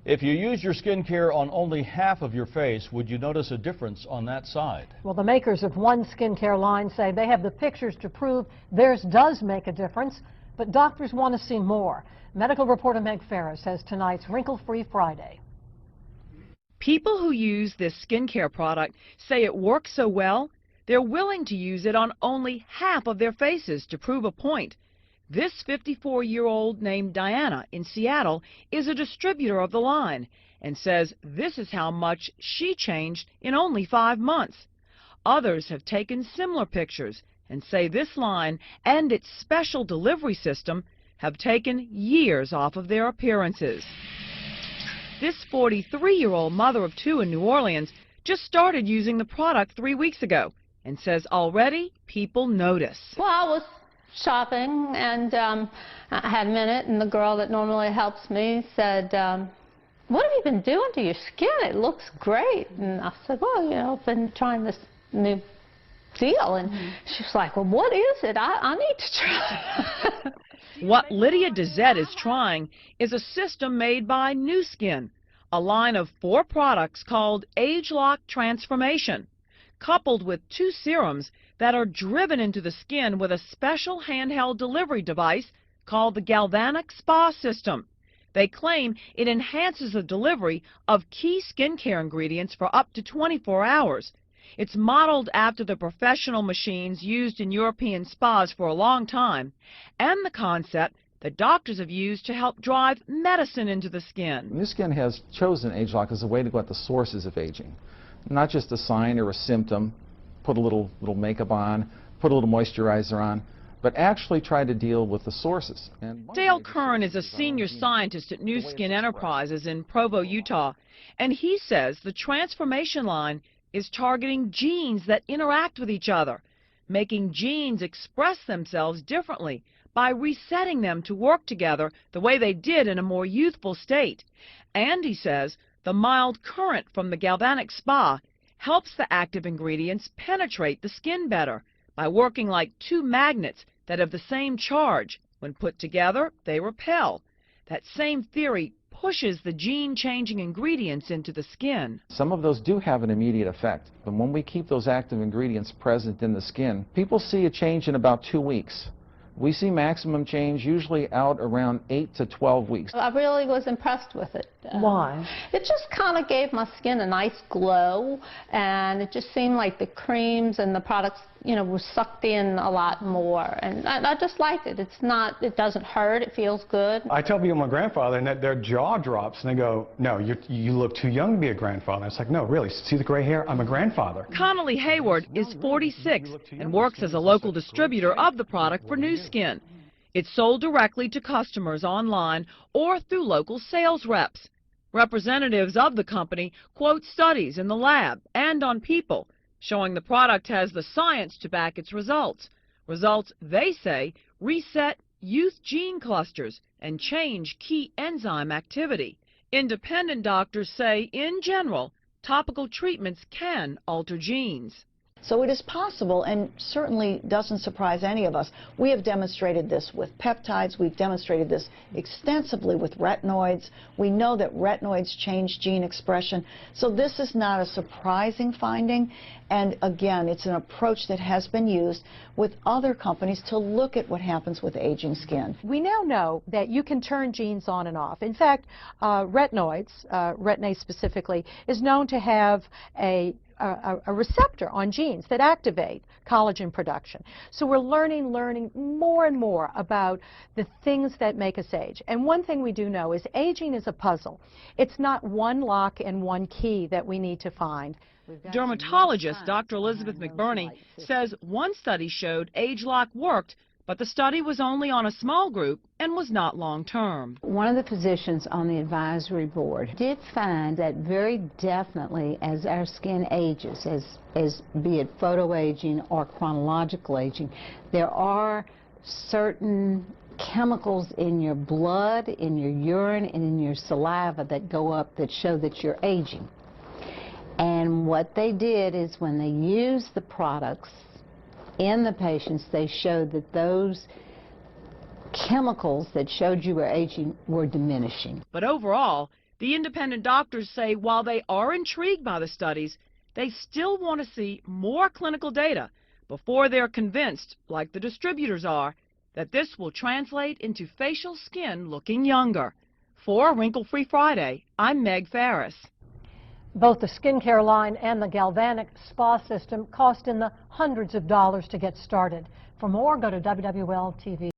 If you use your skincare on only half of your face, would you notice a difference on that side? Well, the makers of one skincare line say they have the pictures to prove theirs does make a difference, but doctors want to see more. Medical reporter Meg Ferris has tonight's Wrinkle-Free Friday. People who use this skincare product say it works so well, they're willing to use it on only half of their faces to prove a point. This 54-year-old named Diana in Seattle is a distributor of the line and says this is how much she changed in only 5 months. Others have taken similar pictures and say this line and its special delivery system have taken years off of their appearances. This 43-year-old mother of 2 in New Orleans just started using the product 3 weeks ago and says already people notice. Well, I was shopping and I had a minute, and the girl that normally helps me said, what have you been doing to your skin? It looks great. And I said, well, you know, I've been trying this new deal. And she's like, well, what is it? I need to try. What Lydia Dezette is trying is a system made by New Skin, a line of 4 products called ageloc transformation, coupled with 2 serums that are driven into the skin with a special handheld delivery device called the galvanic spa system. They claim it enhances the delivery of key skincare ingredients for up to 24 hours. It's modeled after the professional machines used in European spas for a long time, and the concept that doctors have used to help drive medicine into the skin. New Skin has chosen ageloc as a way to go at the sources of aging, not just a sign or a symptom, put a little makeup on, put a little moisturizer on, but actually try to deal with the sources. Dale Kern is a senior scientist at New Skin Enterprises in Provo, Utah, and he says the transformation line is targeting genes that interact with each other, making genes express themselves differently by resetting them to work together the way they did in a more youthful state. And he says the mild current from the galvanic spa helps the active ingredients penetrate the skin better by working like 2 magnets that have the same charge. When put together, they repel. That same theory pushes the gene-changing ingredients into the skin. Some of those do have an immediate effect, but when we keep those active ingredients present in the skin, people see a change in about 2 weeks. We see maximum change usually out around 8 to 12 weeks. I really was impressed with it. Why? It just kind of gave my skin a nice glow, and it just seemed like the creams and the products, you know, were sucked in a lot more, and I just liked it. It doesn't hurt, it feels good. I tell people I'm a grandfather, and their jaw drops, and they go, no, you look too young to be a grandfather. It's like, no, really, see the gray hair? I'm a grandfather. Connolly Hayward is 46 and works as a local distributor of the product for New Skin. It's sold directly to customers online or through local sales reps. Representatives of the company quote studies in the lab and on people, showing the product has the science to back its results. Results, they say, reset youth gene clusters and change key enzyme activity. Independent doctors say, in general, topical treatments can alter genes. So it is possible, and certainly doesn't surprise any of us. We have demonstrated this with peptides. We've demonstrated this extensively with retinoids. We know that retinoids change gene expression. So this is not a surprising finding. And again, it's an approach that has been used with other companies to look at what happens with aging skin. We now know that you can turn genes on and off. In fact, retinoids, retinase specifically, is known to have a receptor on genes that activate collagen production. So we're learning more and more about the things that make us age. And one thing we do know is aging is a puzzle. It's not one lock and one key that we need to find. Dermatologist Dr. Elizabeth McBurney says one study showed ageloc worked, but the study was only on a small group and was not long-term. One of the physicians on the advisory board did find that very definitely as our skin ages, as be it photoaging or chronological aging, there are certain chemicals in your blood, in your urine, and in your saliva that go up that show that you're aging. And what they did is when they used the products in the patients, they showed that those chemicals that showed you were aging were diminishing. But overall, The independent doctors say while they are intrigued by the studies, they still want to see more clinical data before they're convinced, like the distributors are, that this will translate into facial skin looking younger. For Wrinkle Free Friday, I'm Meg Farris. Both the skincare line and the galvanic spa system cost in the hundreds of dollars to get started. For more, go to WWL TV.